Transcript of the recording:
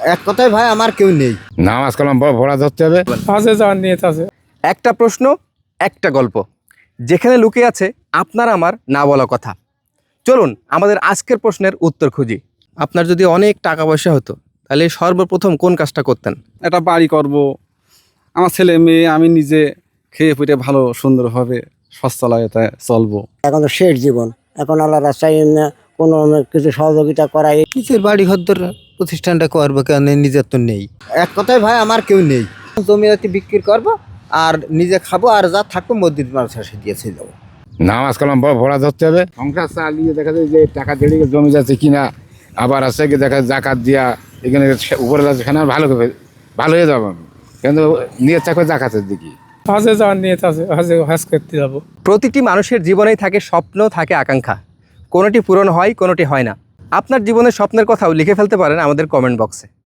এক কথায় ভাই আমার কেউ নেই। নামাজ কালাম ভরা ধরতে হবে। আছে যাওয়ার নিয়ত আছে। একটা প্রশ্ন, একটা গল্প, যেখানে লুকিয়ে আছে আপনার আমার না বলা কথা। চলুন আমাদের আজকের প্রশ্নের উত্তর খুঁজি। আপনার যদি অনেক টাকা পয়সা হতো তাহলে সর্বপ্রথম কোন কাজটা করতেন? একটা বাড়ি করব, আমার ছেলে মেয়ে আমি নিজে খেয়ে পরে ভালো সুন্দরভাবে সচ্ছলতায় চলবো। এখন তো শেষ জীবন, এখন আল্লাহ রাস্তায় কোনো কিছু সহযোগিতা করাই। নিজের বাড়ি ঘর প্রতিষ্ঠানটা করবো, কেন নিজের তো নেই। এক কথায় ভাই আমার কেউ নেই। জমি জাতি বিক্রি করবো আর নিজে খাবো, আর যা থাকবো মসজিদ মাদ্রাসা দিয়েছে যাবো। নামাজ কালাম ভরা ধরতে হবে। সংসার চালিয়ে দেখা যায় যে টাকা দেড়ি জমি যাচ্ছে কিনা, আবার আছে কি দেখা জাকাত দিয়া এখানে উপরে যাচ্ছে, সেখানে ভালো হয়ে যাবো আমি, কিন্তু নিয়ে থাকবে জাকাতের দিকে। আছে যাওয়ার নিয়ত আছে, আছে হজ করতে যাবো। প্রতিটি মানুষের জীবনেই থাকে স্বপ্ন, থাকে আকাঙ্ক্ষা। কোনোটি পূরণ হয়, কোনোটি হয় না। আপনার জীবনের স্বপ্নের কথাও লিখে ফেলতে পারেন আমাদের কমেন্ট বক্সে।